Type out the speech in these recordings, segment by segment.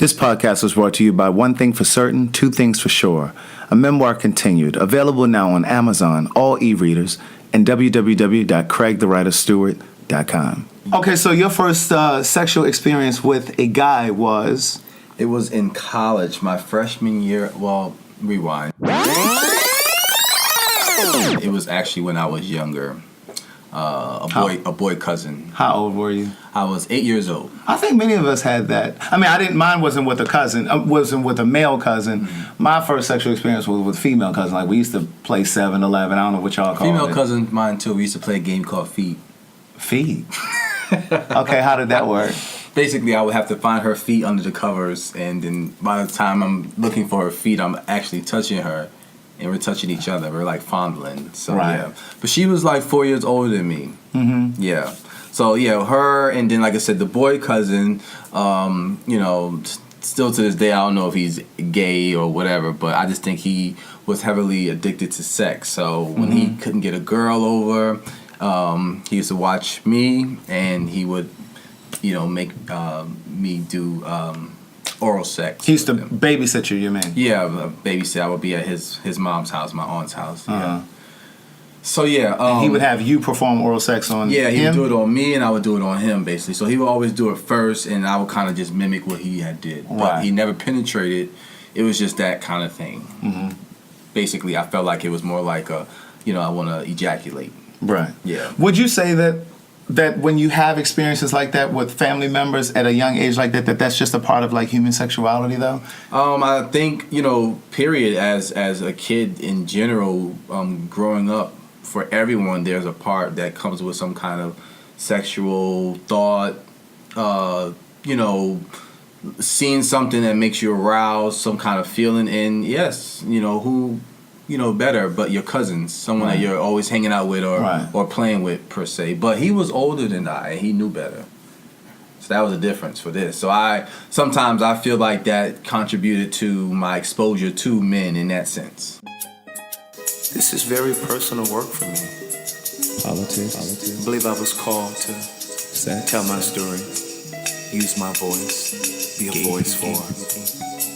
This podcast was brought to you by One Thing for Certain, Two Things for Sure, a memoir continued, available now on Amazon, all e-readers, and www.craigthewriterstewart.com. Okay, so your first sexual experience with a guy was? It was in college, my freshman year. Well, rewind. It was actually when I was younger. A boy cousin. How old were you? I was 8 years old. I think many of us had that. I mean, mine wasn't with a cousin. Wasn't with a male cousin. Mm-hmm. My first sexual experience was with a female cousin. Like, we used to play 7-Eleven. I don't know what y'all call it. Female cousin, mine too. We used to play a game called Feet. Feet? Okay, how did that work? Basically, I would have to find her feet under the covers, and then by the time I'm looking for her feet, I'm actually touching her. And we're touching each other. We're like fondling. So right. Yeah. But she was like 4 years older than me. Mm-hmm. Yeah. So yeah, her, and then like I said, the boy cousin. Still to this day, I don't know if he's gay or whatever, but I just think he was heavily addicted to sex. So when he couldn't get a girl over, he used to watch me, and he would, make me do. Oral sex. He used to babysit you mean? Yeah, babysit. I would be at his mom's house, my aunt's house. Yeah. So yeah, and he would have you perform oral sex on him? Yeah, he would do it on me, and I would do it on him, basically. So he would always do it first, and I would kind of just mimic what he had did. Right. But he never penetrated. It was just that kind of thing. Mm-hmm. Basically, I felt like it was more like I want to ejaculate. Right. Yeah. Would you say that when you have experiences like that with family members at a young age like that's just a part of like human sexuality though? I think, period, as a kid in general, growing up, for everyone there's a part that comes with some kind of sexual thought, seeing something that makes you aroused, some kind of feeling, and yes, who better, but your cousins, someone that you're always hanging out with or playing with, per se. But he was older than I, and he knew better. So that was a difference for this. So sometimes I feel like that contributed to my exposure to men in that sense. This is very personal work for me. Politics. I believe I was called to tell my story, use my voice, be a voice for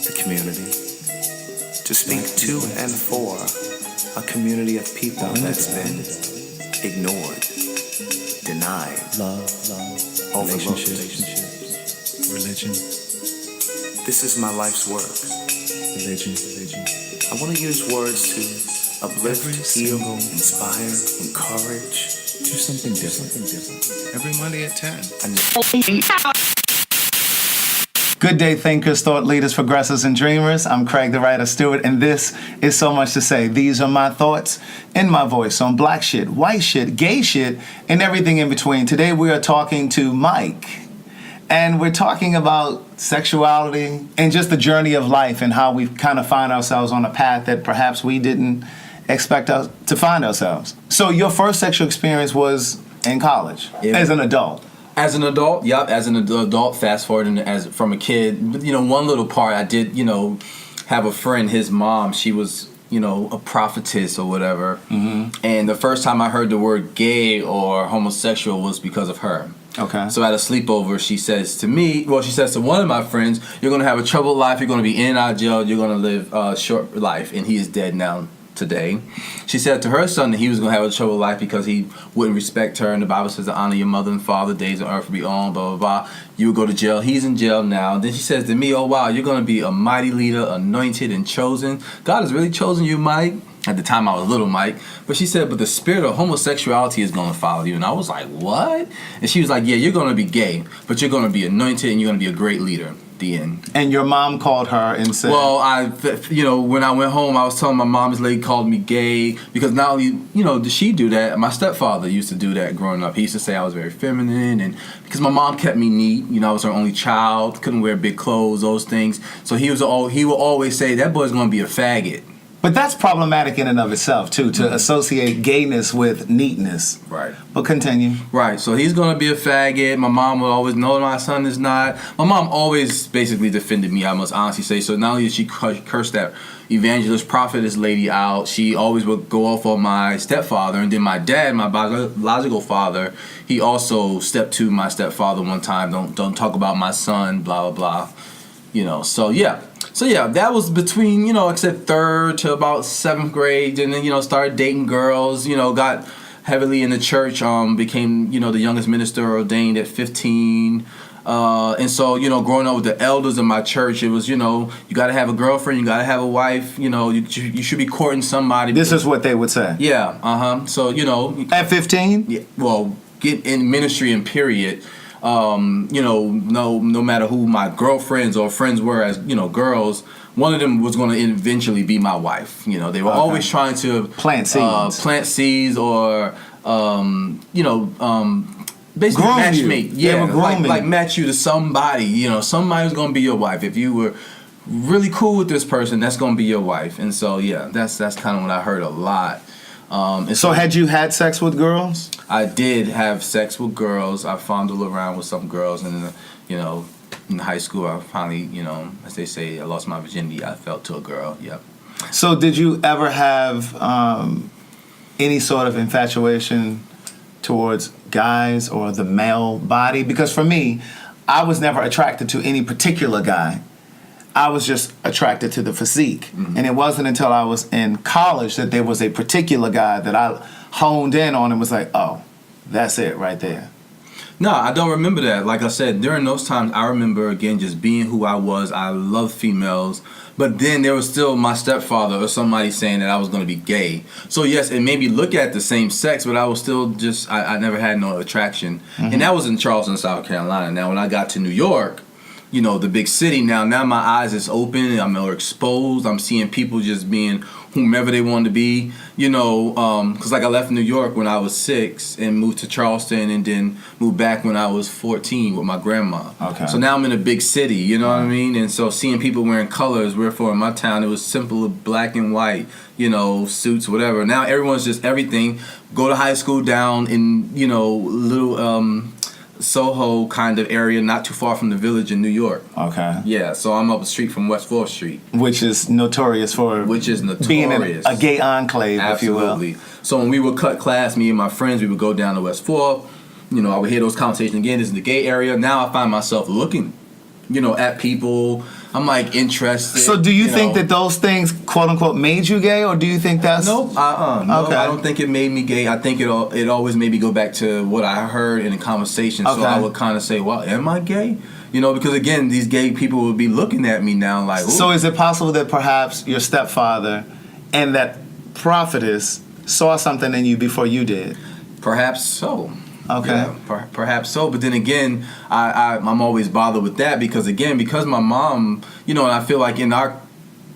the community. To speak to and for a community of people that's been ignored, denied, overlooked. Religion. This is my life's work. Religion. I want to use words to uplift, heal, inspire, encourage. Do something different. Every Monday at 10. Good day, thinkers, thought leaders, progressors, and dreamers. I'm Craig the Writer Stewart, and this is So Much to Say. These are my thoughts in my voice on black shit, white shit, gay shit, and everything in between. Today we are talking to Mike, and we're talking about sexuality and just the journey of life and how we kind of find ourselves on a path that perhaps we didn't expect us to find ourselves. So your first sexual experience was in college, as an adult. As an adult, yep. As an adult, fast forwarding as from a kid, one little part, I did, have a friend. His mom, she was, a prophetess or whatever. Mm-hmm. And the first time I heard the word gay or homosexual was because of her. Okay. So at a sleepover, she says to one of my friends, "You're gonna have a troubled life. You're gonna be in and out of jail. You're gonna live a short life." And he is dead now. Today, she said to her son that he was going to have a troubled life because he wouldn't respect her, and the Bible says to honor your mother and father, days on earth will be on, blah, blah, blah. You would go to jail. He's in jail now. Then she says to me, "Oh, wow, you're going to be a mighty leader, anointed and chosen. God has really chosen you, Mike." At the time, I was little Mike. But she said, "But the spirit of homosexuality is going to follow you." And I was like, "What?" And she was like, "Yeah, you're going to be gay, but you're going to be anointed and you're going to be a great leader." The end. And your mom called her and said... Well, when I went home, I was telling my mom, this lady called me gay, because not only, did she do that, my stepfather used to do that growing up. He used to say I was very feminine, and because my mom kept me neat, I was her only child, couldn't wear big clothes, those things. So he would always say, "That boy's going to be a faggot." But that's problematic in and of itself, too, to associate gayness with neatness. Right. But continue. Right. So he's going to be a faggot. My mom would always, "No, my son is not." My mom always basically defended me, I must honestly say. So not only did she curse that evangelist, prophetess lady out, she always would go off on my stepfather. And then my dad, my biological father, he also stepped to my stepfather one time. Don't talk about my son, blah, blah, blah. So yeah, that was between, like I said, 3rd to about 7th grade, and then, started dating girls, got heavily in the church, became, the youngest minister ordained at 15. And so, growing up with the elders in my church, it was, you got to have a girlfriend, you got to have a wife, you should be courting somebody. This is what they would say. Yeah, So, At 15? Yeah, well, get in ministry and period. No matter who my girlfriends or friends were as, girls, one of them was going to eventually be my wife. They were always trying to plant seeds or, basically groom matchmate. You. Yeah, grooming. like match you to somebody. Somebody who's going to be your wife. If you were really cool with this person, that's going to be your wife. And so, yeah, that's kind of what I heard a lot. So had you had sex with girls? I did have sex with girls. I fondled around with some girls, and in high school, I finally, as they say, I lost my virginity. I fell to a girl. Yep. So did you ever have any sort of infatuation towards guys or the male body? Because for me, I was never attracted to any particular guy. I was just attracted to the physique. Mm-hmm. And it wasn't until I was in college that there was a particular guy that I honed in on and was like, oh, that's it right there. No, I don't remember that. Like I said, during those times, I remember, again, just being who I was. I loved females. But then there was still my stepfather or somebody saying that I was going to be gay. So, yes, it made me look at the same sex, but I was still just, I never had no attraction. Mm-hmm. And that was in Charleston, South Carolina. Now, when I got to New York, the big city, now my eyes is open, I'm more exposed, I'm seeing people just being whomever they want to be, because like I left New York when I was 6 and moved to Charleston and then moved back when I was 14 with my grandma. Okay. So now I'm in a big city, you know what I mean? And so seeing people wearing colors, wherefore in my town it was simple black and white, suits, whatever. Now everyone's just everything. Go to high school down in, little Soho kind of area, not too far from the Village in New York. Okay. Yeah, so I'm up the street from West 4th Street. Which is notorious being a gay enclave, Absolutely. if you will. So when we would cut class, me and my friends, we would go down to West 4th. I would hear those conversations again. This is the gay area. Now I find myself looking, at people. I'm like interested. So do you think that those things, quote unquote, made you gay, or do you think that's no? Okay. I don't think it made me gay. I think it always made me go back to what I heard in the conversation. Okay. So I would kind of say, well, am I gay? Because again, these gay people would be looking at me now like. Ooh. So is it possible that perhaps your stepfather and that prophetess saw something in you before you did? Perhaps so. Okay. Yeah, perhaps so. But then again, I'm always bothered with that because my mom, and I feel like in our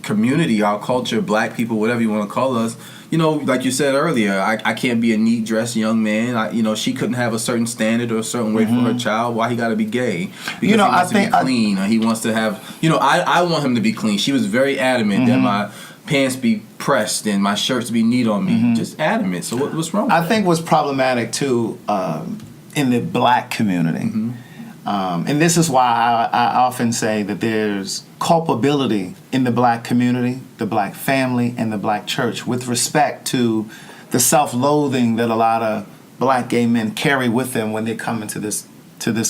community, our culture, black people, whatever you want to call us, like you said earlier, I can't be a neat dressed young man. She couldn't have a certain standard or a certain way for her child. Why he got to be gay? Because he wants to be clean, or he wants to have. I want him to be clean. She was very adamant that my pants be pressed and my shirts be neat on me. Just adamant. So what's wrong with that? I think what's problematic too in the black community, and this is why I often say that there's culpability in the black community, the black family, and the black church with respect to the self-loathing that a lot of black gay men carry with them when they come into this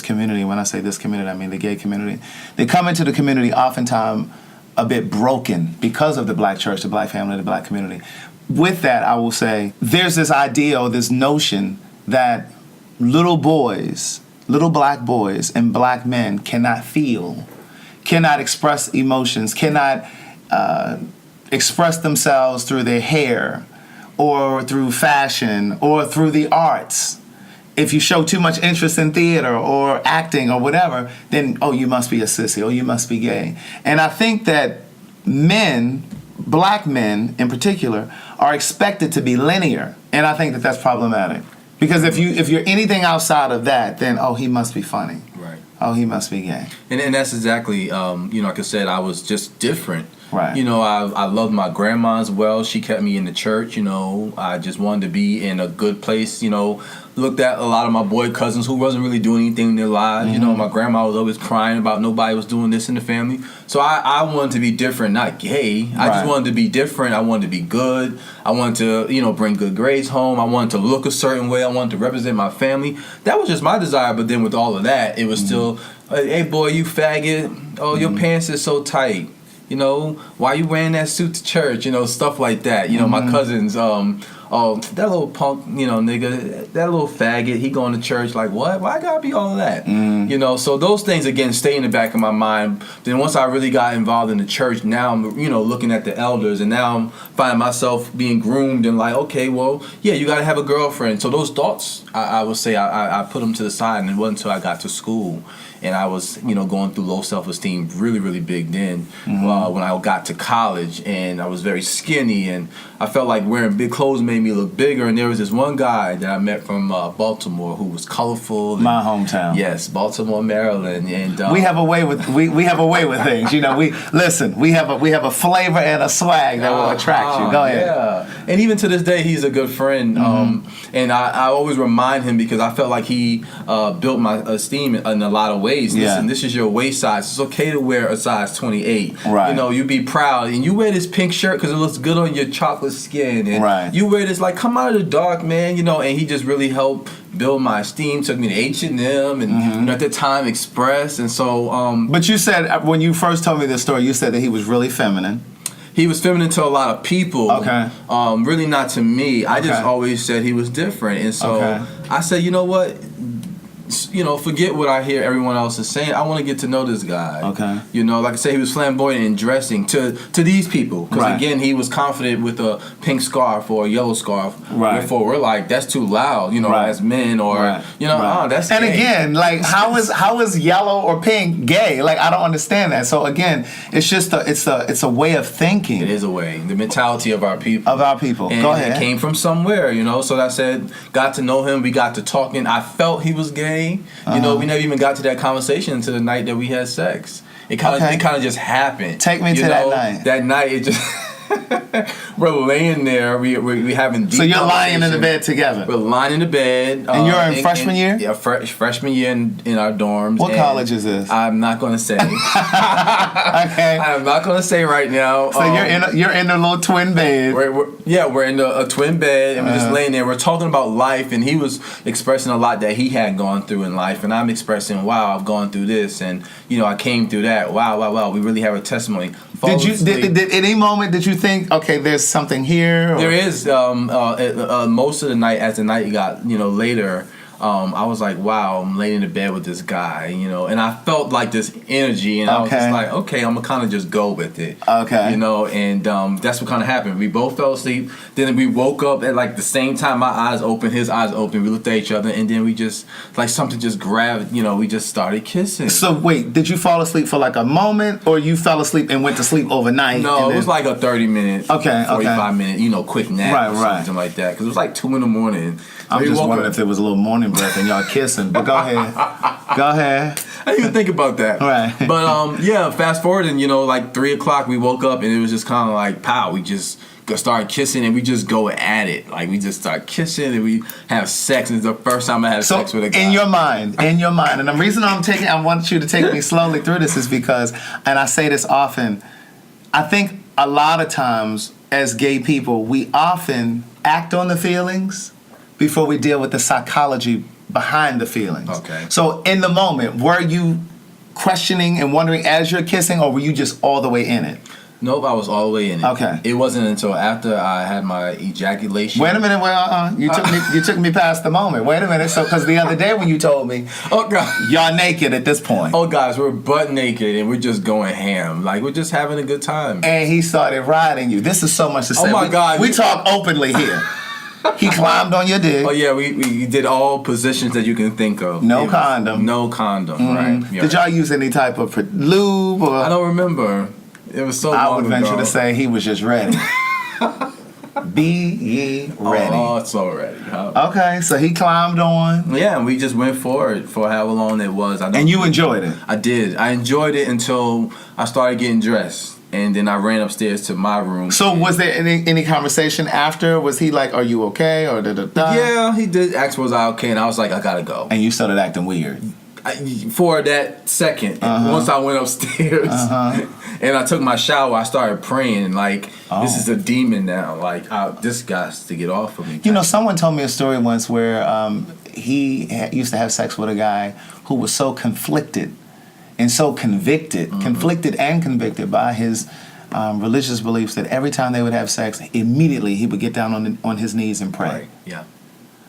community. When I say this community, I mean the gay community. They come into the community oftentimes a bit broken because of the black church, the black family, the black community. With that, I will say there's this idea or this notion that little black boys and black men cannot feel, cannot express emotions, cannot express themselves through their hair or through fashion or through the arts. If you show too much interest in theater or acting or whatever, then, oh, you must be a sissy, or you must be gay. And I think that men, black men in particular, are expected to be linear. And I think that that's problematic. Because if you're anything outside of that, then, oh, he must be funny. Right. Oh, he must be gay. And that's exactly, like I said, I was just different. Right. I loved my grandma as well. She kept me in the church. I just wanted to be in a good place, looked at a lot of my boy cousins who wasn't really doing anything in their lives. You know, my grandma was always crying about nobody was doing this in the family. So I wanted to be different, not gay. I just wanted to be different. I wanted to be good. I wanted to, you know, bring good grades home. I wanted to look a certain way. I wanted to represent my family. That was just my desire. But then with all of that, it was still, hey, boy, you faggot. Oh, your pants are so tight. You know, why you wearing that suit to church? You know, stuff like that. You know, my cousins, oh, that little punk, you know, nigga, that little faggot, he going to church, like, what? Why I gotta be all of that? You know, so those things, again, stay in the back of my mind. Then once I really got involved in the church, now I'm, you know, looking at the elders, and now I'm finding myself being groomed and like, okay, well, yeah, you gotta have a girlfriend. So those thoughts, I would say, I put them to the side, and it wasn't until I got to school. And I was, you know, going through low self-esteem really, really big then. When I got to college, and I was very skinny, and I felt like wearing big clothes made me look bigger. And there was this one guy that I met from Baltimore who was colorful. My hometown. Yes, Baltimore, Maryland. And we have a way with we have a way with things. You know, we have a flavor and a swag that will attract you. Go ahead. Yeah, and even to this day, he's a good friend. And I always remind him, because I felt like he built my esteem in a lot of ways. Listen, this is your waist size. It's okay to wear a size 28. Right. You know, you be proud, and you wear this pink shirt because it looks good on your chocolate skin. And you wear this, like, come out of the dark, man. You know, and he just really helped build my esteem. Took me to H&M and you know, at the time Express. And so but you said, when you first told me this story, you said that he was really feminine. He was feminine to a lot of people. Okay. Really not to me. I just always said he was different. And so I said, you know what? You know, forget what I hear everyone else is saying. I want to get to know this guy. Okay. You know, like I say, he was flamboyant in dressing to these people. Because again, he was confident with a pink scarf or a yellow scarf. Right. Therefore, we're like, that's too loud, you know, as men, or you know, oh, that's and gay. Again, like, how is yellow or pink gay? Like, I don't understand that. So again, it's just it's a way of thinking. It is a way. The mentality of our people. And go ahead. It came from somewhere, you know. So I said, got to know him. We got to talking. I felt he was gay. You know, we never even got to that conversation until the night that we had sex. It kind of just happened. Take me to that night. That night, it just we're laying there. We having deep. So you're lying in the bed together. We're lying in the bed. And you're in freshman year. Yeah, freshman year in our dorms. What college is this? I'm not going to say. Okay. I'm not going to say right now. So you're in a little twin bed. We're in a twin bed, and we're just laying there. We're talking about life, and he was expressing a lot that he had gone through in life, and I'm expressing, wow, I've gone through this, and you know, I came through that. Wow. We really have a testimony. Did any moment did you think, okay, there's something here? Or? There is. Most of the night, as the night got, you know, later, I was like, wow, I'm laying in the bed with this guy, you know, and I felt like this energy, and I was just like, okay, I'm gonna kind of just go with it, you know, and that's what kind of happened. We both fell asleep. Then we woke up at like the same time. My eyes open, his eyes open. We looked at each other, and then we just, like, something just grabbed, you know, we just started kissing. So wait, did you fall asleep for like a moment, or you fell asleep and went to sleep overnight? No, it was like a 30-minute, 45-minute, you know, quick nap or something like that, because it was like 2 a.m. So I'm just wondering if there was a little morning breath and y'all kissing, but go ahead. I didn't even think about that. Right. But yeah, fast forward, and you know, like 3 o'clock, we woke up, and it was just kind of like, pow, we just start kissing, and we just go at it. Like, we just start kissing, and we have sex, and it's the first time I had sex with a guy. In your mind, and the reason I want you to take me slowly through this is because, and I say this often, I think a lot of times as gay people, we often act on the feelings before we deal with the psychology behind the feelings. Okay. So in the moment, were you questioning and wondering as you're kissing, or were you just all the way in it? Nope, I was all the way in it. Okay. It wasn't until after I had my ejaculation. Wait a minute, you took me past the moment. Wait a minute, so because the other day when you told me, oh God, y'all naked at this point. Oh guys, we're butt naked and we're just going ham, like we're just having a good time. And he started riding you. This is so much to say. Oh my God, we talk openly here. He climbed on your dick. Oh yeah, we did all positions that you can think of. No condom. No condom, right? Yeah. Did y'all use any type of lube? Or? I don't remember. It was so long ago. I would venture to say he was just ready. Be ye ready. Oh, it's so ready. Okay, so he climbed on. Yeah, and we just went for it for however long it was. And you enjoyed it? I did. I enjoyed it until I started getting dressed. And then I ran upstairs to my room. So was there any conversation after? Was he like, "Are you okay?" or da? Yeah, he did ask, "Was I okay?" And I was like, "I gotta go." And you started acting weird. For that second, once I went upstairs and I took my shower, I started praying like, "This is a demon now. Like, this guy's to get off of me." You know, someone told me a story once where he used to have sex with a guy who was so conflicted and so conflicted and convicted by his religious beliefs that every time they would have sex, immediately he would get down on his knees and pray. Right. Yeah.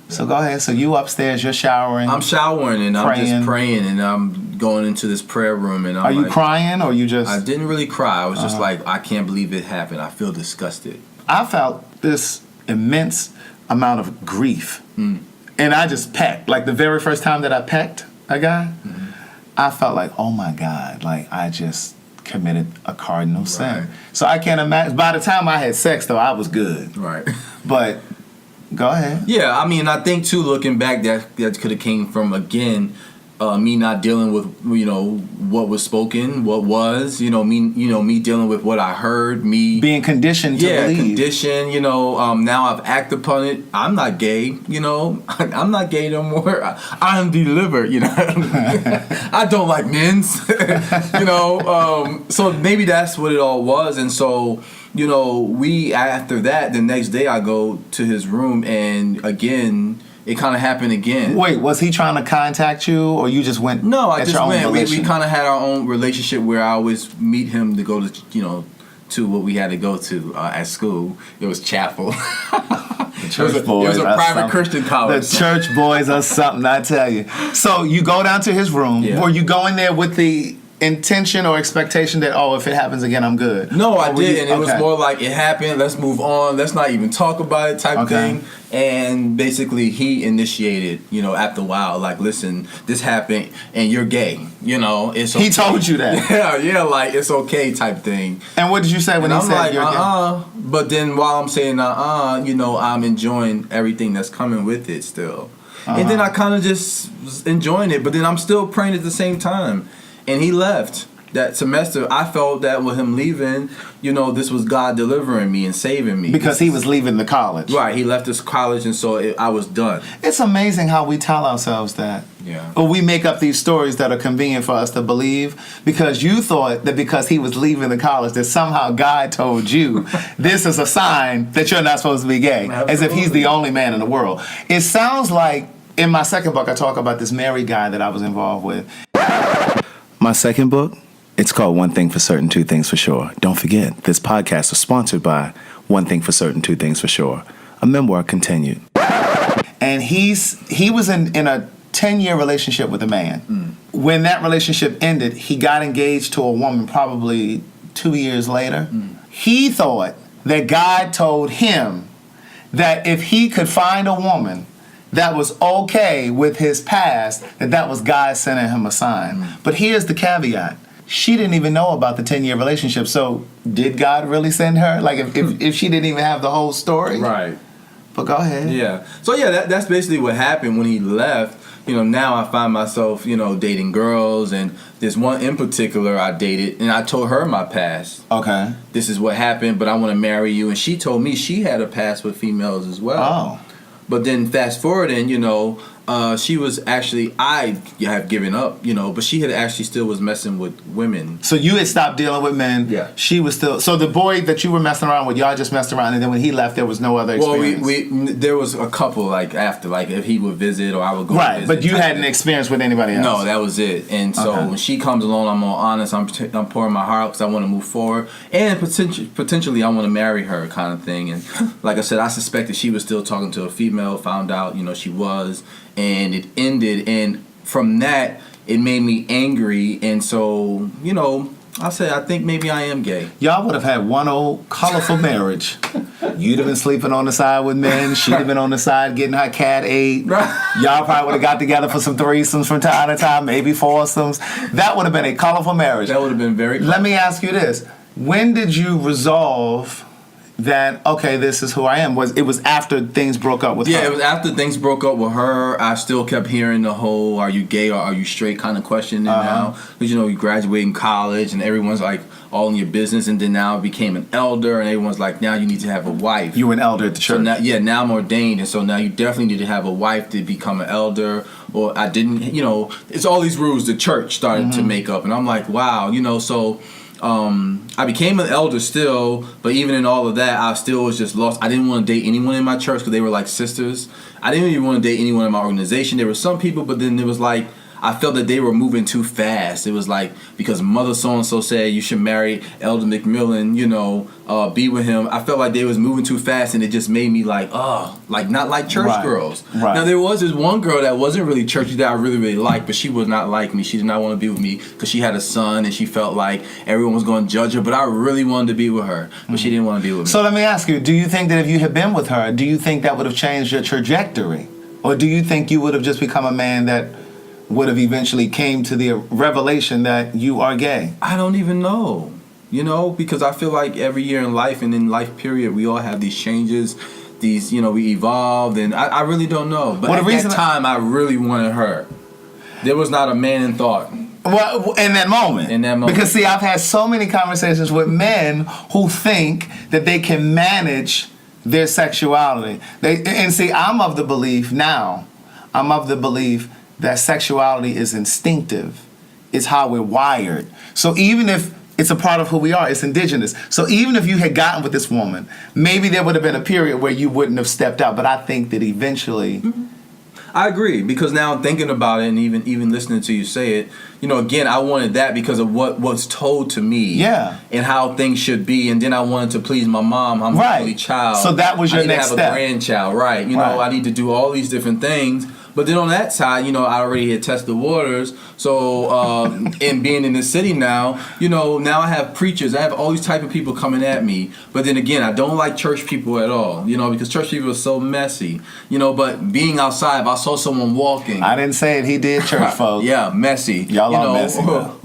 So go ahead. So you upstairs, you're showering. I'm showering and I'm just praying and I'm going into this prayer room and I'm Are you crying or you just? I didn't really cry. I was just like, I can't believe it happened. I feel disgusted. I felt this immense amount of grief. And I just pecked. Like the very first time that I pecked a guy, I felt like, oh my God, like I just committed a cardinal sin. So I can't imagine. By the time I had sex, though, I was good. Right. But go ahead. Yeah, I mean, I think too, looking back, that could have came from again, me not dealing with what was spoken, what was me dealing with what I heard, me being conditioned to believe. Conditioned. Now I've acted upon it. I'm not gay. I'm not gay no more. I'm delivered. I don't like men's. So maybe that's what it all was, and so. We after that, the next day I go to his room and again, it kind of happened again. Wait, was he trying to contact you or you just went? No, I just went. We kind of had our own relationship where I always meet him to go to what we had to go to at school. It was chapel. Church boys. It was a private Christian college. The church boys are something, I tell you. So you go down to his room. Yeah. Were you going there with the intention or expectation that, if it happens again, I'm good? No, I didn't. It was more like, it happened, let's move on, let's not even talk about it type thing. And basically he initiated, after a while, like, listen, this happened and you're gay. It's okay. He told you that? Yeah, like, it's okay type thing. And what did you say when he said like, you're gay? But then while I'm saying I'm enjoying everything that's coming with it still. And then I kind of just was enjoying it, but then I'm still praying at the same time. And he left that semester. I felt that with him leaving, this was God delivering me and saving me. Because he was leaving the college. Right, he left this college, and so I was done. It's amazing how we tell ourselves that. Yeah. Or we make up these stories that are convenient for us to believe because you thought that because he was leaving the college that somehow God told you this is a sign that you're not supposed to be gay. Absolutely. As if he's the only man in the world. It sounds like, in my second book, I talk about this married guy that I was involved with. My second book, it's called One Thing for Certain, Two Things for Sure. Don't forget, this podcast is sponsored by One Thing for Certain, Two Things for Sure, a memoir continued. And he was in a 10-year relationship with a man. When that relationship ended, he got engaged to a woman probably 2 years later. He thought that God told him that if he could find a woman that was okay with his past, that was God sending him a sign. But here's the caveat. She didn't even know about the 10-year relationship, so did God really send her? Like, if she didn't even have the whole story? Right. But go ahead. Yeah. So, yeah, that's basically what happened when he left. Now I find myself, dating girls, and there's one in particular I dated, and I told her my past. Okay. This is what happened, but I want to marry you. And she told me she had a past with females as well. Oh. But then fast forwarding, she was actually, I have given up, but she had actually still was messing with women. So you had stopped dealing with men. Yeah. She was still. So the boy that you were messing around with, y'all just messed around, and then when he left, there was no other experience. Well, there was a couple, like, after, like, if he would visit or I would go right, visit. but you hadn't experienced with anybody else. No, that was it. And so when she comes along, I'm all honest. I'm pouring my heart out because I want to move forward. And potentially I want to marry her kind of thing. And like I said, I suspected she was still talking to a female, found out, she was. And it ended. And from that, it made me angry. And so, I said, I think maybe I am gay. Y'all would have had one old colorful marriage. You'd have been sleeping on the side with men. She'd have been on the side getting her cat ate. Y'all probably would have got together for some threesomes from time to time, maybe foursomes. That would have been a colorful marriage. That would have been very colorful. Let me ask you this. When did you resolve that, okay, this is who I am? It was after things broke up with her? Yeah, it was after things broke up with her. I still kept hearing the whole "Are you gay or are you straight?" kind of question now. Because you graduate in college and everyone's like all in your business, and then now I became an elder, and everyone's like, now you need to have a wife. You were an elder at the church. So now I'm ordained, and so now you definitely need to have a wife to become an elder. Or I didn't, it's all these rules the church started to make up, and I'm like, wow, so. I became an elder still, but even in all of that, I still was just lost. I didn't want to date anyone in my church because they were like sisters. I didn't even want to date anyone in my organization. There were some people, but then it was like, I felt that they were moving too fast. It was like, because Mother so-and-so said you should marry Elder McMillan, be with him. I felt like they was moving too fast, and it just made me like, not like church girls. Right. Now, there was this one girl that wasn't really churchy that I really, really liked, but she was not like me. She did not want to be with me because she had a son, and she felt like everyone was going to judge her, but I really wanted to be with her, but she didn't want to be with me. So let me ask you, do you think that if you had been with her, do you think that would have changed your trajectory? Or do you think you would have just become a man that would have eventually came to the revelation that you are gay? I don't even know, because I feel like every year in life and in life period, we all have these changes, we evolved, and I really don't know. But at that time, I really wanted her. There was not a man in thought. Well, in that moment. Because, see, I've had so many conversations with men who think that they can manage their sexuality. I'm of the belief that sexuality is instinctive. It's how we're wired. So even if it's a part of who we are, it's indigenous. So even if you had gotten with this woman, maybe there would have been a period where you wouldn't have stepped out. But I think that eventually... I agree, because now thinking about it and even listening to you say it, again, I wanted that because of what was told to me. Yeah. And how things should be. And then I wanted to please my mom. I'm an only child. So that was your next step. I need to have a grandchild, right. I need to do all these different things. But then on that side, I already had tested the waters. So, and being in the city now, now I have preachers. I have all these type of people coming at me. But then again, I don't like church people at all, because church people are so messy. But being outside, if I saw someone walking. I didn't say it. He did, church folk. Yeah, messy. Y'all are messy. But,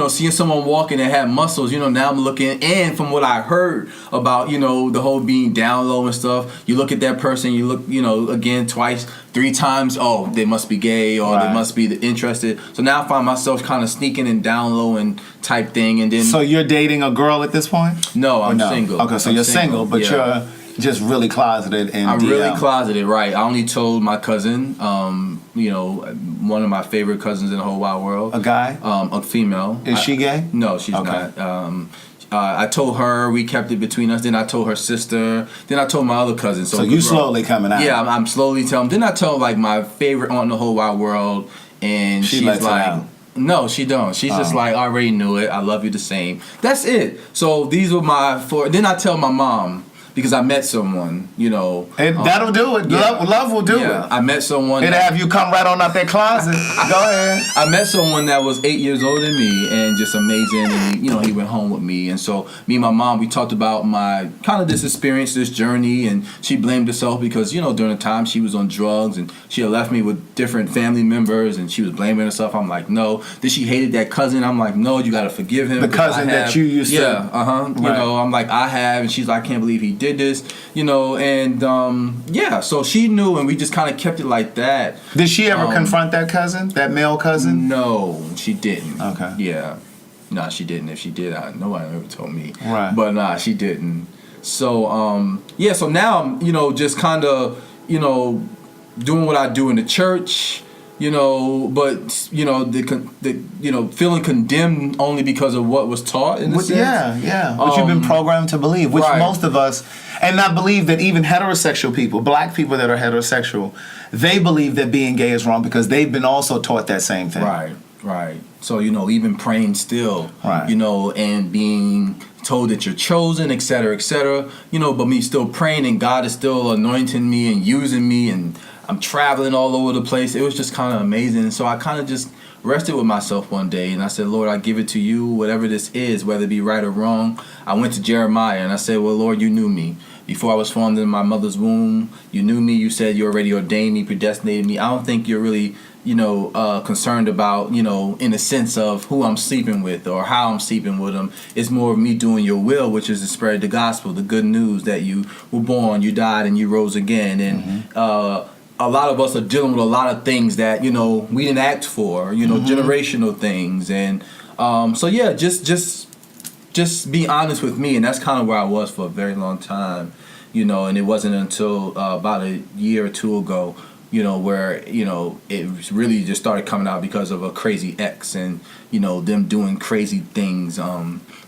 seeing someone walking that had muscles, now I'm looking. And from what I heard about, the whole being down low and stuff, you look at that person, you look, again, twice, 3 times, oh, they must be gay or they must be interested. So now I find myself kind of sneaking and down low and type thing. And then. So you're dating a girl at this point? No, I'm single. Okay, so you're single, but you're just really closeted. I'm really closeted, right. I only told my cousin, one of my favorite cousins in the whole wide world. A guy? A female. Is she gay? No, she's not. I told her, we kept it between us. Then I told her sister. Then I told my other cousin. So you slowly coming out. Yeah, I'm slowly telling. Then I told like my favorite aunt in the whole wide world, and she's like, no, she don't. She's just like, I already knew it. I love you the same. That's it. So these were my 4. Then I tell my mom. Because I met someone, And that'll do it. Yeah. Love will do it. I met someone. It'll have you come right on out that closet. Go ahead. I met someone that was 8 years older than me and just amazing. And, he went home with me. And so me and my mom, we talked about my kind of this experience, this journey. And she blamed herself because, during the time she was on drugs and she had left me with different family members and she was blaming herself. I'm like, no. Then she hated that cousin. I'm like, no, you got to forgive him. The cousin that you used to. Yeah, Right. I'm like, I have. And she's like, I can't believe he did this, so she knew, and we just kind of kept it like that. Did she ever confront that cousin, that male cousin? No, she didn't. Okay. Yeah. Nah, she didn't. If she did, nobody ever told me. Right. But nah, she didn't. So, so now I'm, just kind of, doing what I do in the church, but feeling condemned only because of what was taught in a sense. Yeah. What you've been programmed to believe, which most of us, and I believe that even heterosexual people, black people that are heterosexual, they believe that being gay is wrong because they've been also taught that same thing. Right. So, even praying still, and being told that you're chosen, et cetera, but me still praying and God is still anointing me and using me and I'm traveling all over the place. It was just kind of amazing. So I kind of just rested with myself one day and I said, Lord, I give it to you, whatever this is, whether it be right or wrong. I went to Jeremiah and I said, well, Lord, you knew me. Before I was formed in my mother's womb, you knew me. You said you already ordained me, predestinated me. I don't think you're really concerned about, in a sense of who I'm sleeping with or how I'm sleeping with them. It's more of me doing your will, which is to spread the gospel, the good news that you were born, you died, and you rose again. And a lot of us are dealing with a lot of things that, we didn't act for, generational things. And so, yeah, just be honest with me. And that's kind of where I was for a very long time, and it wasn't until about a year or two ago, where, it really just started coming out because of a crazy ex and, them doing crazy things.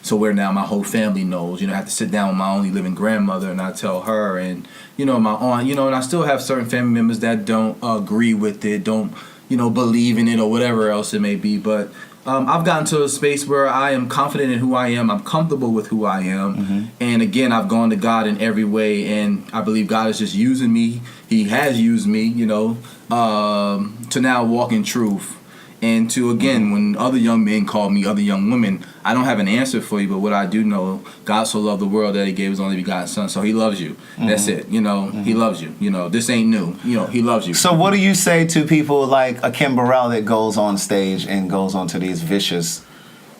So where now my whole family knows, I have to sit down with my only living grandmother and I tell her and, my aunt, and I still have certain family members that don't agree with it, don't, believe in it or whatever else it may be. But I've gotten to a space where I am confident in who I am. I'm comfortable with who I am. And again, I've gone to God in every way. And I believe God is just using me. He has used me, to now walk in truth. And to, again, when other young men call me, other young women, I don't have an answer for you. But what I do know, God so loved the world that he gave his only begotten son. So he loves you. That's it. He loves you. This ain't new. He loves you. So what do you say to people like a Kim Burrell that goes on stage and goes onto these vicious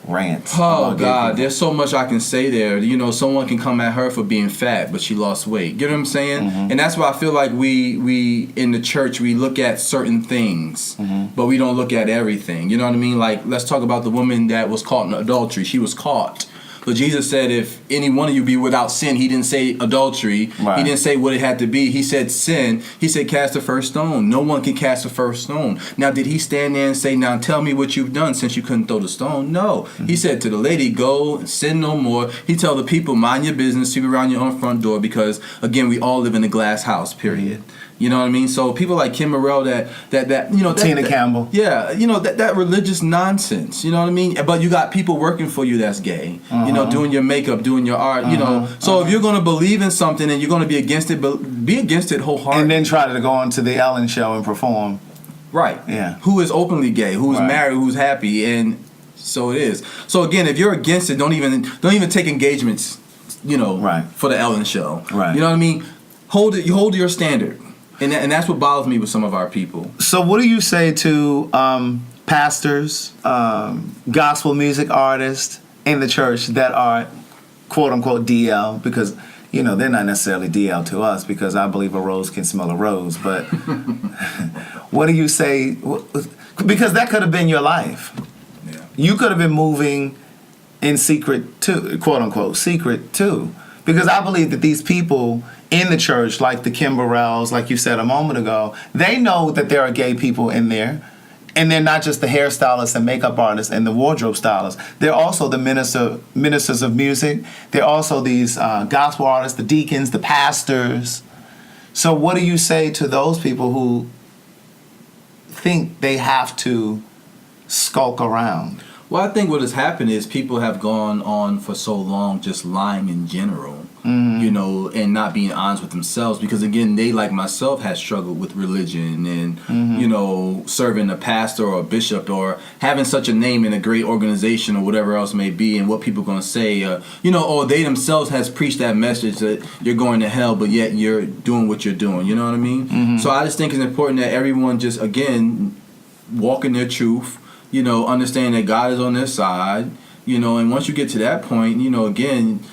rants? Oh, God, there's so much I can say there. Someone can come at her for being fat, but she lost weight. You know what I'm saying? And that's why I feel like we in the church, we look at certain things, but we don't look at everything. You know what I mean? Like, let's talk about the woman that was caught in adultery. She was caught. But Jesus said, if any one of you be without sin, he didn't say adultery. Right. He didn't say what it had to be. He said sin. He said cast the first stone. No one can cast the first stone. Now, did he stand there and say, now tell me what you've done since you couldn't throw the stone? No. He said to the lady, go and sin no more. He tell the people, mind your business, sweep around your own front door, because, again, we all live in a glass house, period. You know what I mean? So people like Kim Burrell, Tina Campbell. Yeah, that religious nonsense. You know what I mean? But you got people working for you that's gay. Doing your makeup, doing your art. So if you're going to believe in something and you're going to be against it, be against it wholeheartedly. And then try to go on to the Ellen show and perform. Right. Yeah. Who is openly gay? Who's married? Who's happy? And so it is. So again, if you're against it, don't even take engagements. For the Ellen show. Right. You know what I mean? Hold it. You hold your standard. And that's what bothers me with some of our people. So what do you say to pastors, gospel music artists in the church that are quote-unquote DL? Because, they're not necessarily DL to us, because I believe a rose can smell a rose. But what do you say? Because that could have been your life. Yeah. You could have been moving in secret too, quote-unquote secret too. Because I believe that these people in the church, like the Kim Burrells, like you said a moment ago, they know that there are gay people in there. And they're not just the hairstylists and makeup artists and the wardrobe stylists. They're also the ministers of music. They're also these gospel artists, the deacons, the pastors. So what do you say to those people who think they have to skulk around? Well, I think what has happened is people have gone on for so long just lying in general, and not being honest with themselves. Because, again, they, like myself, has struggled with religion and, serving a pastor or a bishop or having such a name in a great organization or whatever else may be, and what people are going to say, or they themselves has preached that message that you're going to hell, but yet you're doing what you're doing. You know what I mean? So I just think it's important that everyone just, again, walk in their truth. Understand that God is on their side, and once you get to that point, again,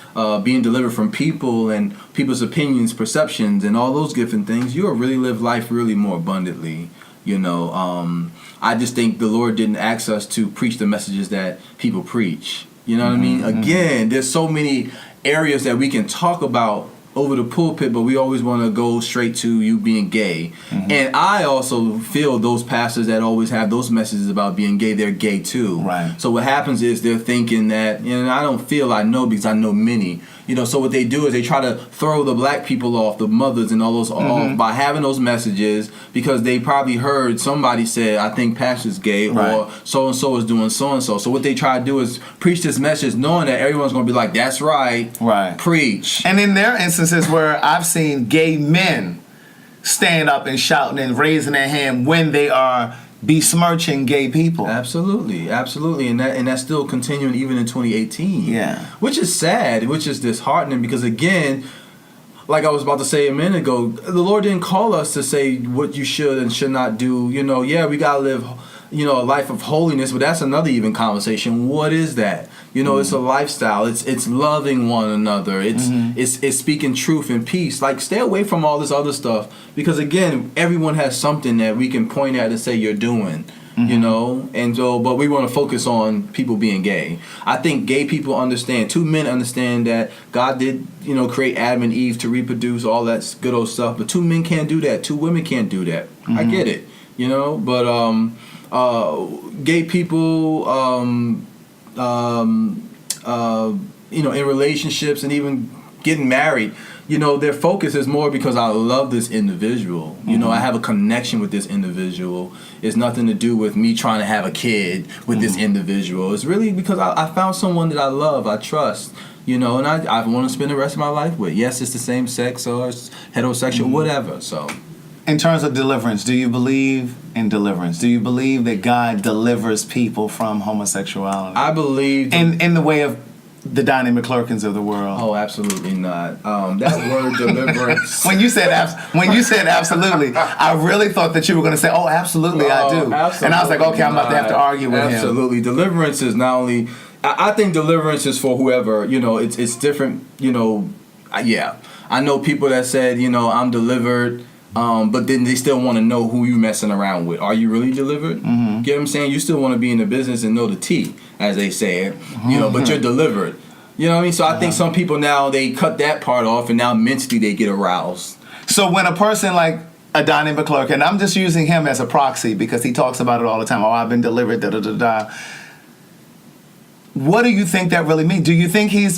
being delivered from people and people's opinions, perceptions, and all those different things, you'll really live life really more abundantly, I just think the Lord didn't ask us to preach the messages that people preach. You know what I mean? Again, there's so many areas that we can talk about over the pulpit, but we always want to go straight to you being gay. And I also feel those pastors that always have those messages about being gay, they're gay too. Right. So what happens is they're thinking that, I know because I know many, so what they do is they try to throw the black people off, the mothers and all those off by having those messages, because they probably heard somebody say, I think pastor's gay, or so-and-so is doing so-and-so. So what they try to do is preach this message knowing that everyone's going to be like, that's right, preach. And in their instances where I've seen gay men stand up and shouting and raising their hand when they are besmirching gay people. Absolutely, and that's still continuing even in 2018. Yeah, which is sad, which is disheartening, because again, like I was about to say a minute ago, the Lord didn't call us to say what you should and should not do. Yeah, we gotta live, a life of holiness, but that's another even conversation. What is that? It's a lifestyle. It's loving one another. It's speaking truth and peace. Like, stay away from all this other stuff, because again, everyone has something that we can point at and say you're doing. And so, but we want to focus on people being gay. I think gay people understand, two men understand that God did, create Adam and Eve to reproduce, all that good old stuff, but two men can't do that, two women can't do that. I get it, but gay people, in relationships and even getting married, their focus is more because I love this individual. I have a connection with this individual. It's nothing to do with me trying to have a kid with this individual. It's really because I found someone that I love, I trust, and I want to spend the rest of my life with. Yes, it's the same sex or it's heterosexual, whatever. So, in terms of deliverance, do you believe in deliverance? Do you believe that God delivers people from homosexuality? I believe in the way of the Donnie McClurkins of the world. Oh, absolutely not. That word deliverance. when you said absolutely, I really thought that you were going to say, "Oh, absolutely, I do." Absolutely, and I was like, "Okay, I'm about to have to argue with him." Absolutely, deliverance is not only. I think deliverance is for whoever. It's different. Yeah, I know people that said, I'm delivered. But then they still want to know who you messing around with. Are you really delivered? Get what I'm saying? You still want to be in the business and know the tea, as they say it. But you're delivered. You know what I mean? So I think some people now, they cut that part off, and now mentally they get aroused. So when a person like a Donnie McClurkin, and I'm just using him as a proxy because he talks about it all the time. Oh, I've been delivered, da-da-da-da. What do you think that really means? Do you think you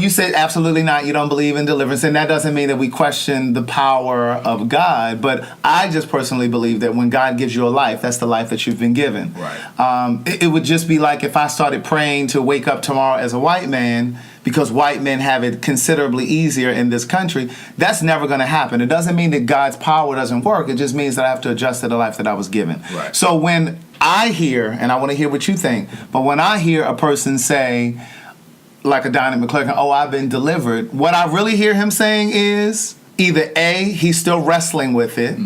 said absolutely not, you don't believe in deliverance, and that doesn't mean that we question the power of God, but I just personally believe that when God gives you a life, that's the life that you've been given. Right. It would just be like if I started praying to wake up tomorrow as a white man, because white men have it considerably easier in this country. That's never going to happen. It doesn't mean that God's power doesn't work. It just means that I have to adjust to the life that I was given. Right. So when I hear, and I want to hear what you think, but when I hear a person say, like a Donnie McClurkin, oh, I've been delivered, what I really hear him saying is either A, he's still wrestling with it,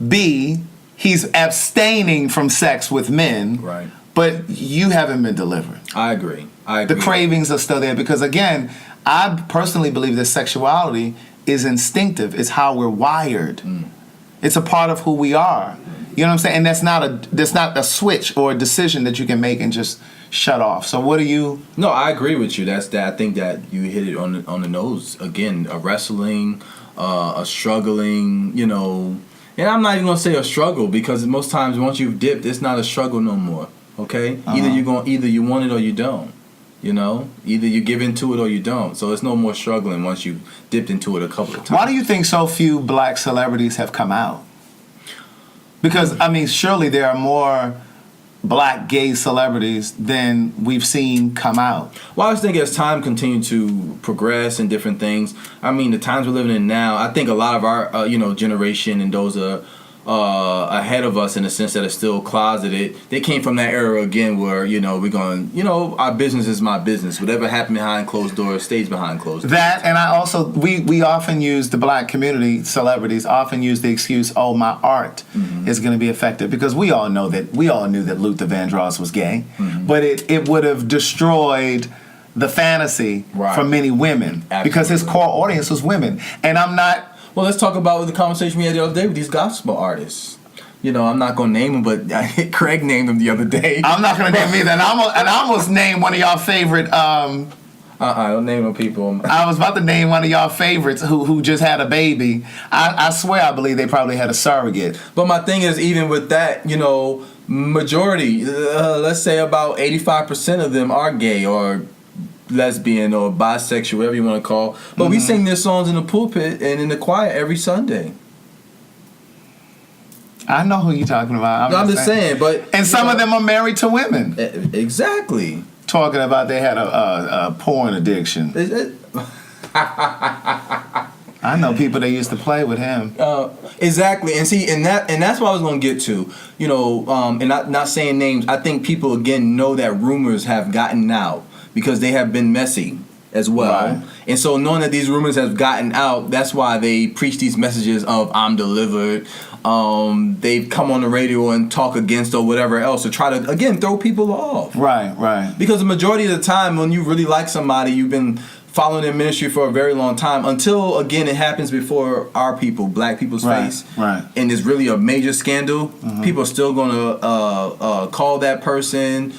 B, he's abstaining from sex with men, Right. but you haven't been delivered. I agree. The cravings are still there because, again, I personally believe that sexuality is instinctive. It's how we're wired. It's a part of who we are. You know what I'm saying? And that's not a switch or a decision that you can make and just shut off. So what do you? No, I agree with you. I think that you hit it on the nose. Again, a wrestling, a struggling, And I'm not even gonna say a struggle, because most times once you've dipped, it's not a struggle no more. Okay? Either you want it or you don't. Either you give into it or you don't. So it's no more struggling once you've dipped into it a couple of times. Why do you think so few black celebrities have come out? Because, I mean, surely there are more black gay celebrities than we've seen come out. Well, I just think as time continues to progress and different things, I mean, the times we're living in now, I think a lot of our, generation and those ahead of us in the sense that are still closeted, they came from that era again where, we're going, our business is my business. Whatever happened behind closed doors stays behind closed doors. That, and I also, we often use, the black community, celebrities often use the excuse, oh, my art is going to be affected. Because we all knew that Luther Vandross was gay. But it would have destroyed the fantasy for many women. Absolutely. Because his core audience was women. And I'm not... Well, let's talk about the conversation we had the other day with these gospel artists. I'm not going to name them, but Craig named them the other day. I'm not going to name either. And I almost named one of y'all favorite... don't name no people. I was about to name one of y'all favorites who just had a baby. I swear I believe they probably had a surrogate. But my thing is, even with that, majority, let's say about 85% of them are gay or lesbian or bisexual, whatever you want to call. But we sing their songs in the pulpit and in the choir every Sunday. I know who you're talking about. I'm just saying, but and some of them are married to women. Exactly. Talking about they had a porn addiction. I know people that used to play with him. Exactly, and see, and that's what I was going to get to. And not saying names. I think people again know that rumors have gotten out because they have been messy. as well. Right. And so knowing that these rumors have gotten out, that's why they preach these messages of I'm delivered. They've come on the radio and talk against or whatever else to try to, again, throw people off. Right. Because the majority of the time when you really like somebody, you've been following their ministry for a very long time until, again, it happens before our people, black people's face. Right. And it's really a major scandal. People are still going to call that person,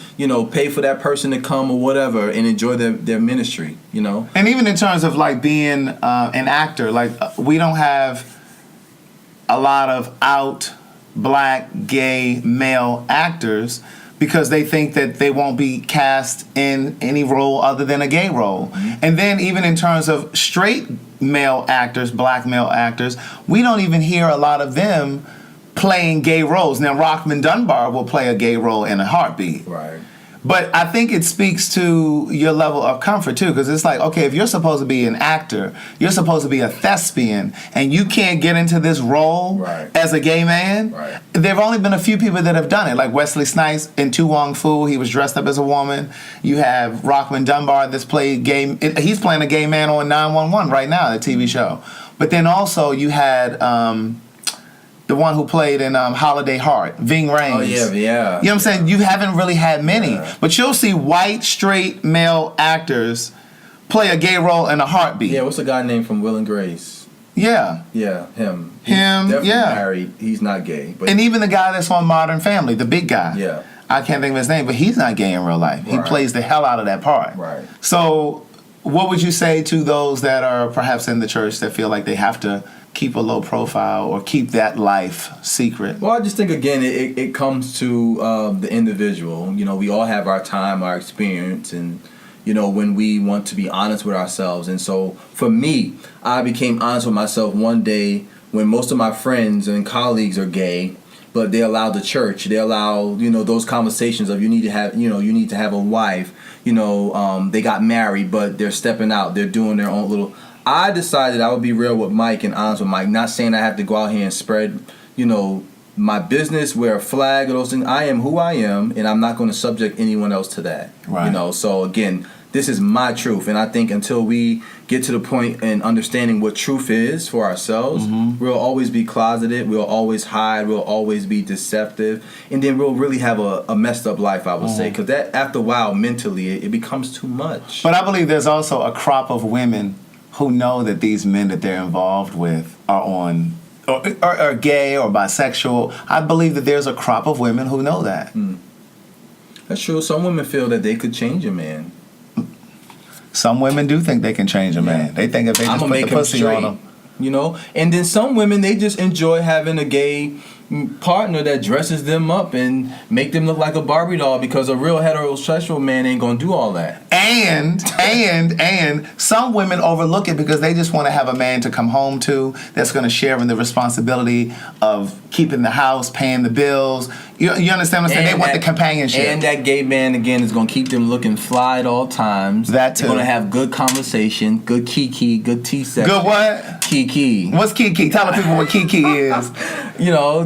pay for that person to come or whatever and enjoy their ministry, And even in terms of like being an actor, like we don't have a lot of out black, gay, male actors because they think that they won't be cast in any role other than a gay role. And then even in terms of straight male actors, black male actors, we don't even hear a lot of them playing gay roles. Now, Rockman Dunbar will play a gay role in a heartbeat. Right. But I think it speaks to your level of comfort, too, because it's like, okay, if you're supposed to be an actor, you're supposed to be a thespian, and you can't get into this role as a gay man, there have only been a few people that have done it, like Wesley Snipes in Tu Wong Fu, he was dressed up as a woman. You have Rockman Dunbar that's played gay, he's playing a gay man on 911 right now, the TV show. But then also you had the one who played in Holiday Heart, Ving Rhames. Oh, yeah. You know what I'm saying? You haven't really had many. But you'll see white, straight, male actors play a gay role in a heartbeat. Yeah, what's the guy named from Will and Grace? Yeah. Yeah, him. He's definitely married. He's not gay. But And even the guy that's on Modern Family, the big guy. Yeah. I can't think of his name, but he's not gay in real life. He plays the hell out of that part. Right. So what would you say to those that are perhaps in the church that feel like they have to keep a low profile or keep that life secret? Well, I just think, again, it comes to the individual. We all have our time, our experience, and, when we want to be honest with ourselves. And so for me, I became honest with myself one day when most of my friends and colleagues are gay, but they allow the church, they allow, those conversations of you need to have a wife, they got married, but they're stepping out, they're doing their own little... I decided I would be real with Mike and honest with Mike. Not saying I have to go out here and spread, my business, wear a flag, or those things. I am who I am, and I'm not going to subject anyone else to that. Right. So again, this is my truth, and I think until we get to the point in understanding what truth is for ourselves, we'll always be closeted, we'll always hide, we'll always be deceptive, and then we'll really have a messed up life, I would say, because that after a while, mentally, it becomes too much. But I believe there's also a crop of women who know that these men that they're involved with are gay or bisexual. I believe that there's a crop of women who know that. That's true. Some women feel that they could change a man. Some women do think they can change a man. They think if they just put the pussy on them. And then some women, they just enjoy having a gay partner that dresses them up and make them look like a Barbie doll, because a real heterosexual man ain't gonna do all that. And some women overlook it because they just want to have a man to come home to that's going to share in the responsibility of keeping the house, paying the bills. You understand what I'm saying? They want the companionship. And that gay man, again, is going to keep them looking fly at all times. That too. They're going to have good conversation, good kiki, good tea section. Good what? Kiki. What's kiki? Tell the people what kiki is.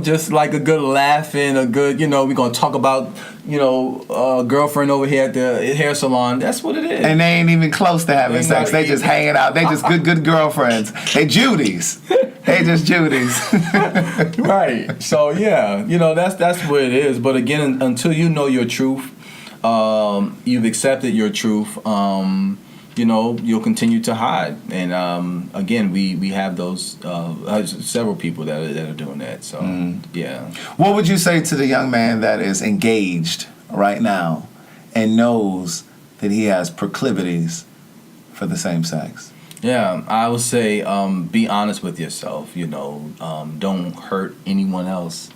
Just like a good laughing, a good, we're going to talk about, girlfriend over here at the hair salon. That's what it is. And they ain't even close to having sex. They just hanging out. They just good girlfriends. They Judies. They just Judies. Right. So yeah, that's what it is. But again, until you know your truth, you've accepted your truth, you'll continue to hide. And again, we have those several people that are doing that. So yeah. What would you say to the young man that is engaged right now and knows that he has proclivities for the same sex? Yeah, I would say be honest with yourself. Don't hurt anyone else.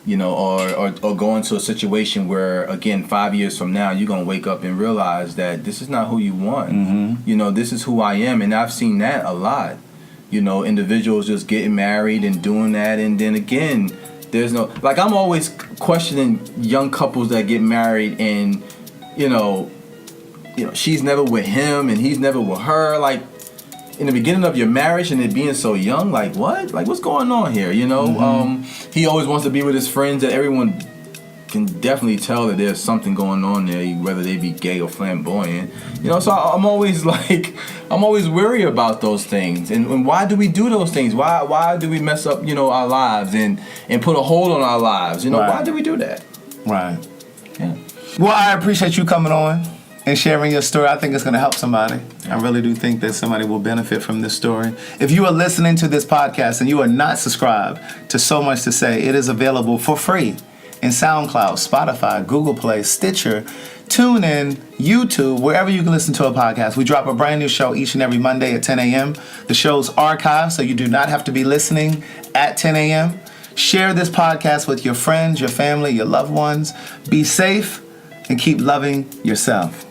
Or go into a situation where, again, 5 years from now, you're going to wake up and realize that this is not who you want. This is who I am. And I've seen that a lot. Individuals just getting married and doing that. And then again, there's no, like, I'm always questioning young couples that get married and, she's never with him and he's never with her. Like, in the beginning of your marriage and it being so young, like what? Like what's going on here? He always wants to be with his friends that everyone can definitely tell that there's something going on there, whether they be gay or flamboyant. You know, so I'm always weary about those things. And why do we do those things? Why do we mess up, you know, our lives and put a hold on our lives? You know, Right. why do we do that? Right. Yeah. Well, I appreciate you coming on and sharing your story. I think it's going to help somebody. I really do think that somebody will benefit from this story. If you are listening to this podcast and you are not subscribed to So Much to Say, it is available for free in SoundCloud, Spotify, Google Play, Stitcher, TuneIn, YouTube, wherever you can listen to a podcast. We drop a brand new show each and every Monday at 10 a.m. The show's archived, so you do not have to be listening at 10 a.m. Share this podcast with your friends, your family, your loved ones. Be safe and keep loving yourself.